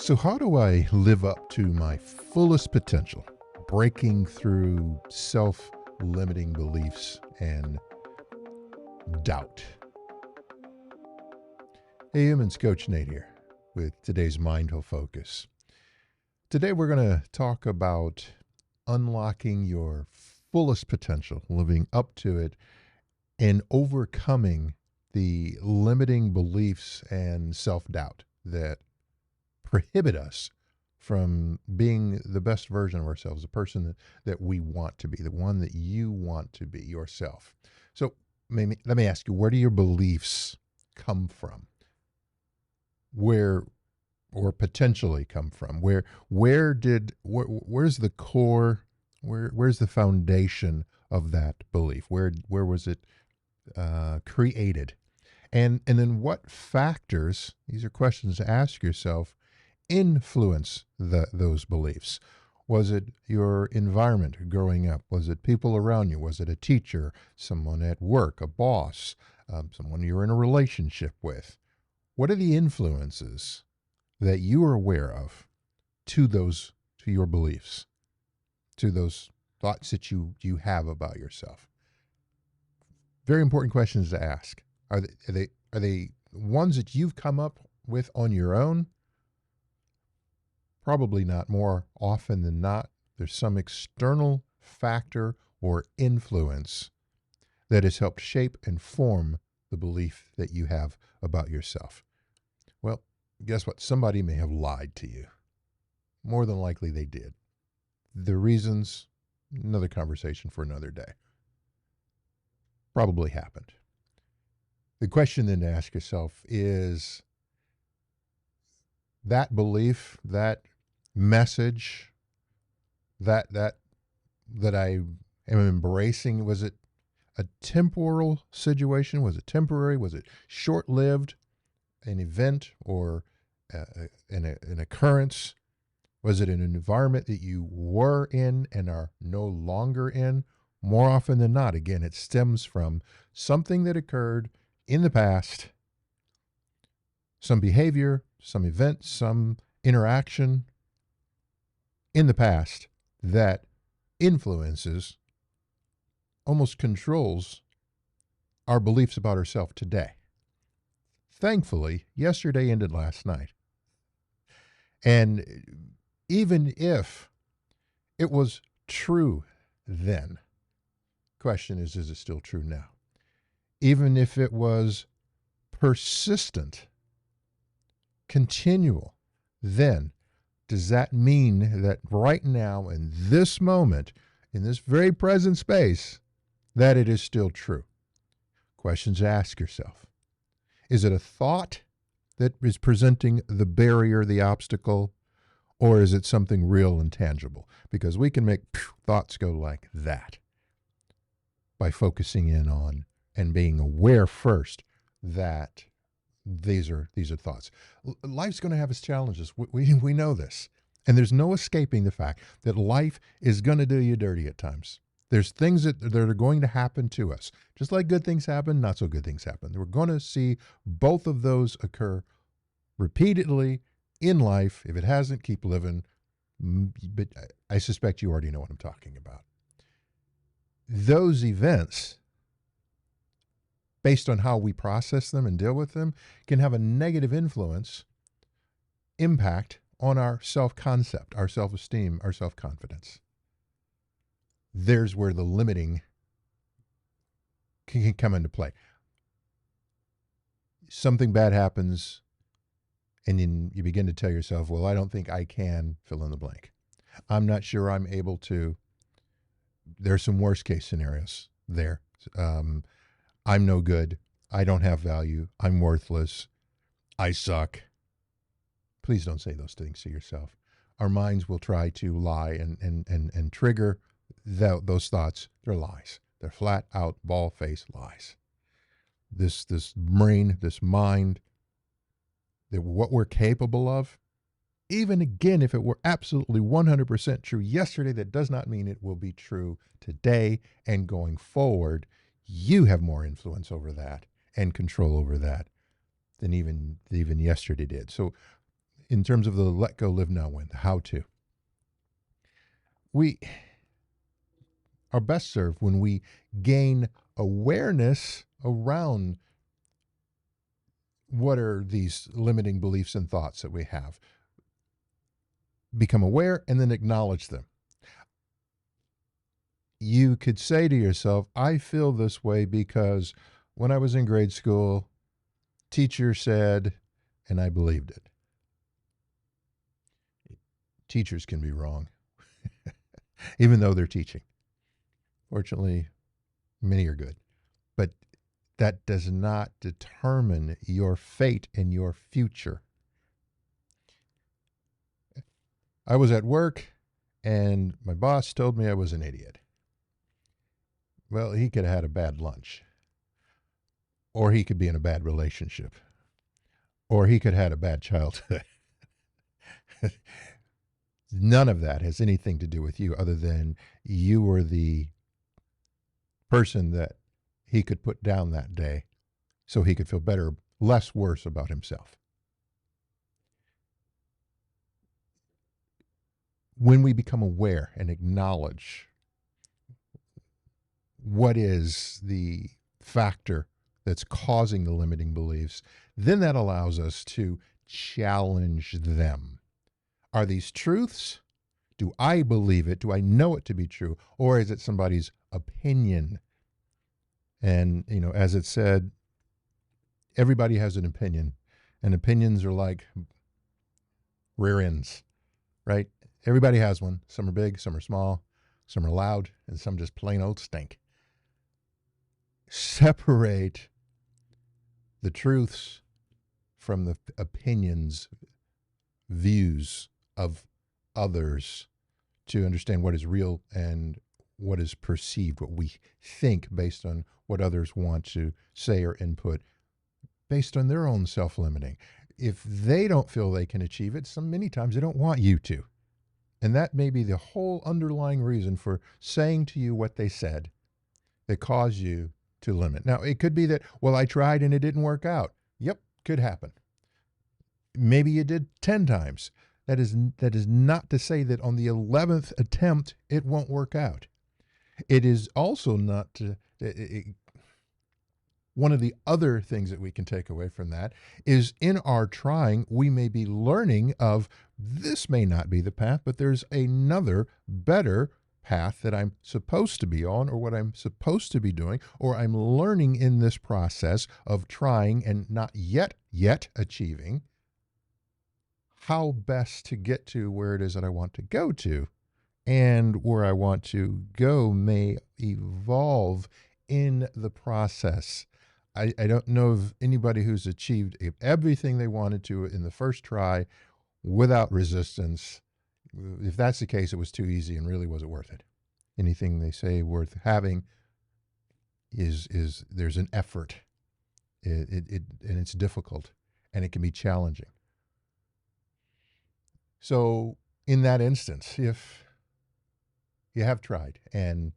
So, how do I live up to my fullest potential, breaking through self limiting beliefs and doubt? Hey, humans, Coach Nate here with today's Mindful Focus. Today, we're going to talk about unlocking your fullest potential, living up to it, and overcoming the limiting beliefs and self doubt that prohibit us from being the best version of ourselves, the person that we want to be, the one that you want to be yourself. So let me ask you, where do your beliefs come from? Where or potentially come from? Where's the core, where's the foundation of that belief? Where was it created? And then what factors, these are questions to ask yourself, influence those beliefs? Was it your environment growing up? Was it people around you? Was it a teacher, someone at work, a boss, someone you're in a relationship with? What are the influences that you are aware of to your beliefs, to those thoughts that you have about yourself? Very important questions to ask. Are they ones that you've come up with on your own? Probably not. More often than not, there's some external factor or influence that has helped shape and form the belief that you have about yourself. Well, guess what? Somebody may have lied to you. More than likely they did. The reasons, another conversation for another day. Probably happened. The question then to ask yourself is that belief, that message, that I am embracing, was it a temporal situation? Was it temporary? Was it short-lived? An event or an occurrence? Was it an environment that you were in and are no longer in? More often than not, again, it stems from something that occurred in the past, some behavior, some event, some interaction in the past that influences, almost controls our beliefs about ourselves today. Thankfully, yesterday ended last night. And even if it was true then, question is it still true now? Even if it was persistent, continual, then does that mean that right now, in this moment, in this very present space, that it is still true? Questions to ask yourself. Is it a thought that is presenting the barrier, the obstacle, or is it something real and tangible? Because we can make thoughts go like that by focusing in on and being aware first that these are thoughts. Life's going to have its challenges. We know this. And there's no escaping the fact that life is going to do you dirty at times. There's things that are going to happen to us. Just like good things happen, not so good things happen. We're going to see both of those occur repeatedly in life. If it hasn't, keep living. But I suspect you already know what I'm talking about. Those events, based on how we process them and deal with them, can have a negative impact on our self-concept, our self-esteem, our self-confidence. There's where the limiting can come into play. Something bad happens, and then you begin to tell yourself, well, I don't think I can fill in the blank. I'm not sure I'm able to. There's some worst case scenarios there. I'm no good. I don't have value. I'm worthless. I suck. Please don't say those things to yourself. Our minds will try to lie and trigger those thoughts. They're lies. They're flat out, ball-faced lies. This brain, this mind, that what we're capable of, even again, if it were absolutely 100% true yesterday, that does not mean it will be true today and going forward. You have more influence over that and control over that than even yesterday did. So in terms of the let go, live now, when, the how to. We are best served when we gain awareness around what are these limiting beliefs and thoughts that we have. Become aware and then acknowledge them. You could say to yourself, I feel this way because when I was in grade school, teacher said, and I believed it. Teachers can be wrong, even though they're teaching. Fortunately, many are good. But that does not determine your fate and your future. I was at work and my boss told me I was an idiot. Well, he could have had a bad lunch, or he could be in a bad relationship, or he could have had a bad childhood. None of that has anything to do with you other than you were the person that he could put down that day so he could feel better, less worse about himself. When we become aware and acknowledge what is the factor that's causing the limiting beliefs, then that allows us to challenge them. Are these truths? Do I believe it? Do I know it to be true? Or is it somebody's opinion? And, as it said, everybody has an opinion, and opinions are like rear ends, right? Everybody has one. Some are big, some are small, some are loud, and some just plain old stink. Separate the truths from the opinions, views of others to understand what is real and what is perceived, what we think based on what others want to say or input based on their own self-limiting. If they don't feel they can achieve it, many times they don't want you to. And that may be the whole underlying reason for saying to you what they said that caused you to limit. Now, it could be that, well, I tried and it didn't work out. Yep, could happen. Maybe you did 10 times. That is not to say that on the 11th attempt, it won't work out. It is also not to, one of the other things that we can take away from that is in our trying, we may be learning of this may not be the path, but there's another better path that I'm supposed to be on, or what I'm supposed to be doing, or I'm learning in this process of trying and not yet achieving how best to get to where it is that I want to go to. And where I want to go may evolve in the process. I don't know of anybody who's achieved everything they wanted to in the first try without resistance. If that's the case, it was too easy and really wasn't worth it. Anything they say worth having is there's an effort. And it's difficult and it can be challenging. So in that instance, if you have tried, and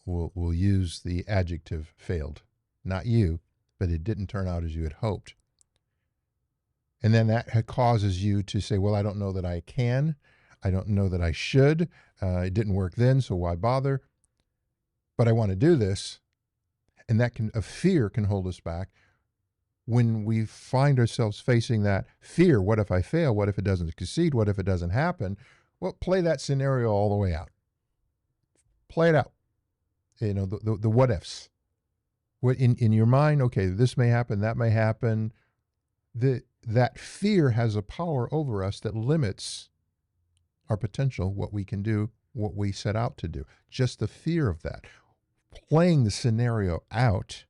we'll use the adjective failed, not you, but it didn't turn out as you had hoped. And then that causes you to say, well, I don't know that I can. I don't know that I should. It didn't work then, so why bother? But I want to do this. And a fear can hold us back. When we find ourselves facing that fear, what if I fail? What if it doesn't succeed? What if it doesn't happen? Well, play that scenario all the way out. Play it out. The what ifs. In your mind, okay, this may happen, that may happen. That fear has a power over us that limits our potential, what we can do, what we set out to do. Just the fear of that. Playing the scenario out,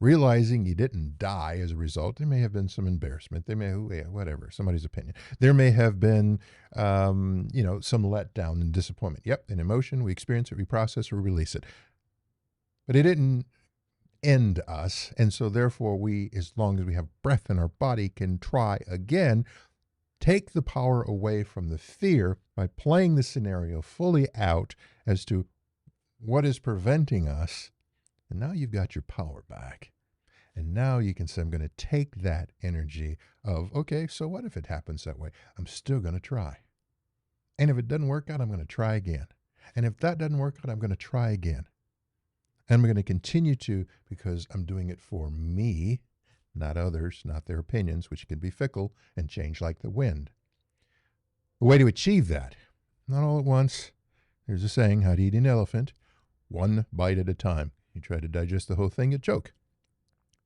realizing you didn't die as a result. There may have been some embarrassment. There may, whatever, somebody's opinion. There may have been, some letdown and disappointment. Yep, an emotion, we experience it, we process, we release it. But it didn't end us. And so therefore we, as long as we have breath in our body, can try again. Take the power away from the fear by playing the scenario fully out as to what is preventing us. And now you've got your power back. And now you can say, I'm going to take that energy of, okay, so what if it happens that way? I'm still going to try. And if it doesn't work out, I'm going to try again. And if that doesn't work out, I'm going to try again. And I'm going to continue to, because I'm doing it for me, not others, not their opinions, which can be fickle and change like the wind. The way to achieve that, not all at once. There's a saying, how to eat an elephant, one bite at a time. You try to digest the whole thing, you choke.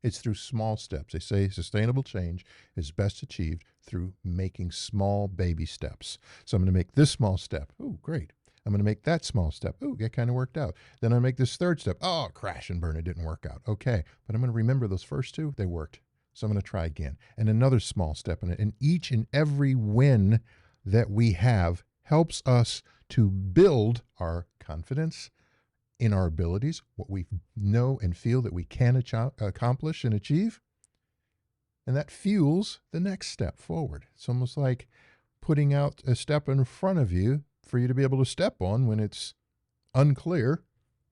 It's through small steps. They say sustainable change is best achieved through making small baby steps. So I'm going to make this small step. Oh, great. I'm going to make that small step. Oh, that kind of worked out. Then I make this third step. Oh, crash and burn. It didn't work out. Okay. But I'm going to remember those first two. They worked. So I'm going to try again. And another small step in it. And each and every win that we have helps us to build our confidence in our abilities, what we know and feel that we can accomplish and achieve. And that fuels the next step forward. It's almost like putting out a step in front of you for you to be able to step on when it's unclear.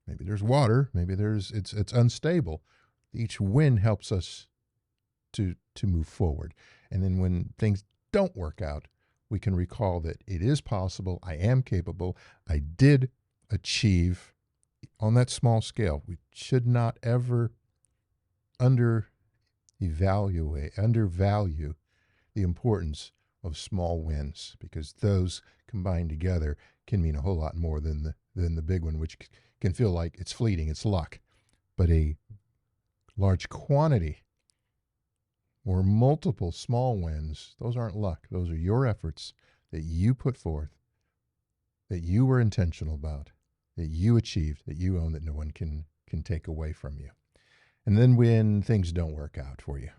Maybe there's water, maybe it's unstable. Each win helps us to move forward. And then when things don't work out, we can recall that it is possible, I am capable, I did achieve on that small scale. We should not ever undervalue the importance of small wins, because those combined together can mean a whole lot more than the big one, which can feel like it's fleeting, it's luck. But a large quantity or multiple small wins, those aren't luck. Those are your efforts that you put forth, that you were intentional about, that you achieved, that you own, that no one can take away from you. And then when things don't work out for you,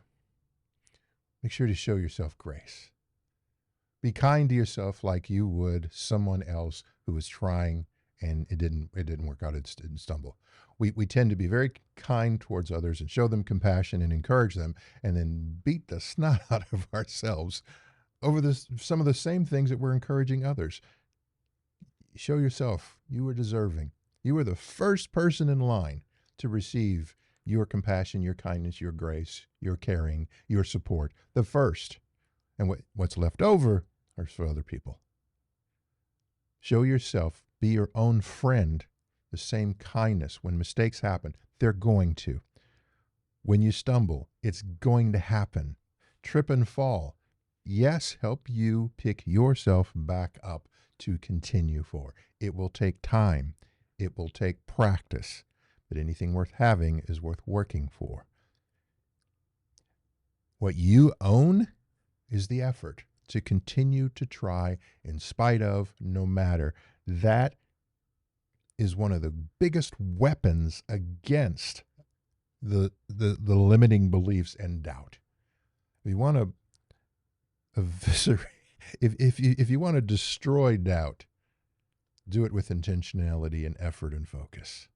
make sure to show yourself grace. Be kind to yourself like you would someone else who was trying and it didn't work out, it didn't stumble. We tend to be very kind towards others and show them compassion and encourage them, and then beat the snot out of ourselves over some of the same things that we're encouraging others. Show yourself you were deserving. You were the first person in line to receive your compassion, your kindness, your grace, your caring, your support. The first. And what's left over are for other people. Show yourself, be your own friend, the same kindness. When mistakes happen, they're going to. When you stumble, it's going to happen. Trip and fall. Yes, help you pick yourself back up to continue for. It will take time. It will take practice. But anything worth having is worth working for. What you own is the effort to continue to try in spite of, no matter. That is one of the biggest weapons against the limiting beliefs and doubt. If you want to eviscerate, if you want to destroy doubt, do it with intentionality and effort and focus.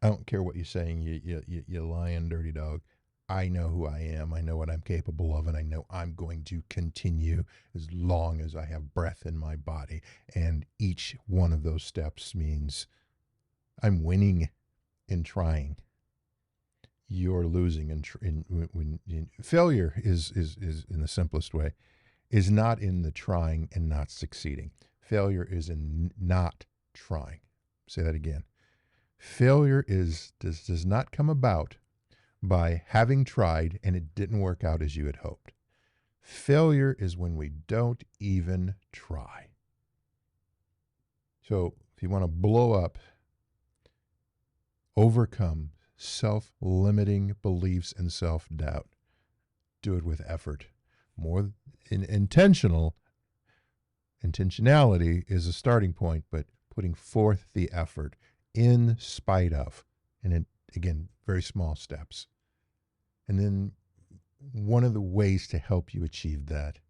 I don't care what you're saying, you lying dirty dog. I know who I am. I know what I'm capable of, and I know I'm going to continue as long as I have breath in my body. And each one of those steps means I'm winning in trying. You're losing in failure is in the simplest way, is not in the trying and not succeeding. Failure is in not trying. Say that again. Failure does not come about by having tried and it didn't work out as you had hoped. Failure is when we don't even try. So if you want to blow up, overcome self-limiting beliefs and self-doubt, do it with effort. More intentionality is a starting point, but putting forth the effort in spite of, and again, very small steps. And then one of the ways to help you achieve that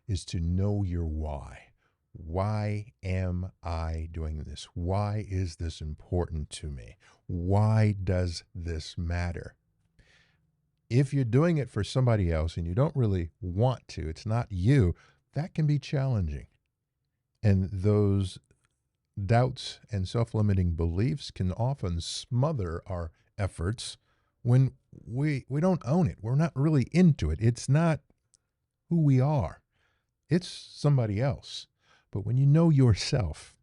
is to know your why. Why am I doing this? Why is this important to me? Why does this matter? If you're doing it for somebody else and you don't really want to, it's not you, that can be challenging. And those doubts and self-limiting beliefs can often smother our efforts when we don't own it. We're not really into it. It's not who we are. It's somebody else. But when you know yourself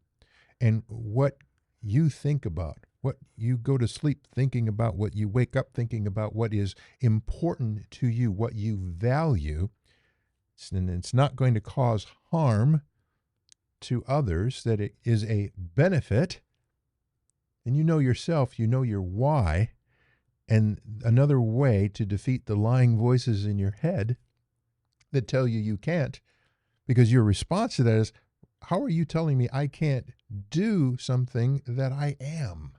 and what you think about, what you go to sleep thinking about, what you wake up thinking about, what is important to you, what you value, and it's not going to cause harm to others, that it is a benefit, and you know yourself, you know your why, and another way to defeat the lying voices in your head that tell you you can't, because your response to that is, how are you telling me I can't do something that I am?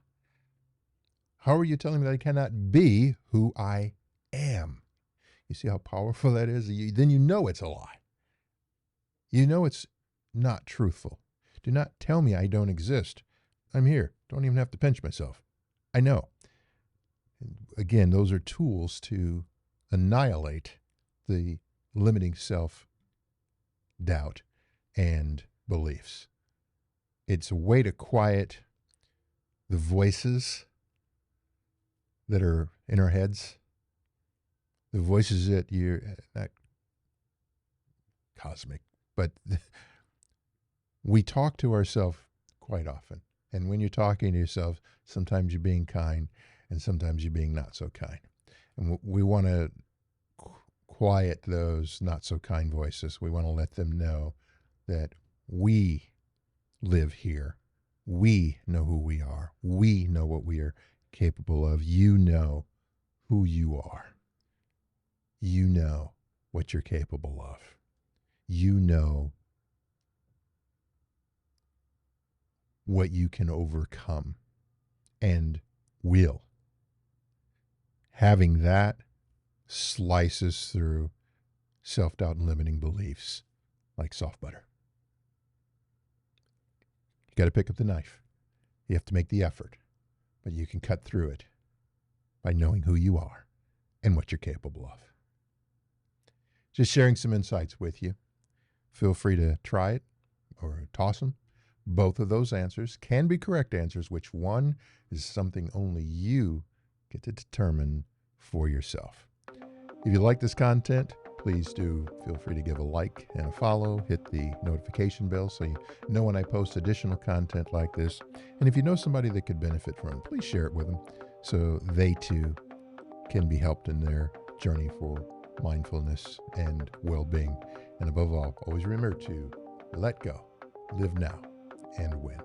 How are you telling me that I cannot be who I am? You see how powerful that is? Then you know it's a lie. You know it's not truthful. Do not tell me I don't exist. I'm here. Don't even have to pinch myself. I know. Again, those are tools to annihilate the limiting self doubt and beliefs. It's a way to quiet the voices that are in our heads, the voices that you're not cosmic, but we talk to ourselves quite often. And when you're talking to yourself, sometimes you're being kind and sometimes you're being not so kind. And we want to quiet those not so kind voices. We want to let them know that we live here. We know who we are. We know what we are capable of. You know who you are. You know what you're capable of. You know what you can overcome and will. Having that slices through self-doubt and limiting beliefs like soft butter. You got to pick up the knife. You have to make the effort, but you can cut through it by knowing who you are and what you're capable of. Just sharing some insights with you. Feel free to try it or toss them. Both of those answers can be correct answers. Which one is something only you get to determine for yourself. If you like this content, please do feel free to give a like and a follow. Hit the notification bell so you know when I post additional content like this. And if you know somebody that could benefit from it, please share it with them so they too can be helped in their journey for mindfulness and well-being. And above all, always remember to let go, live now, and win.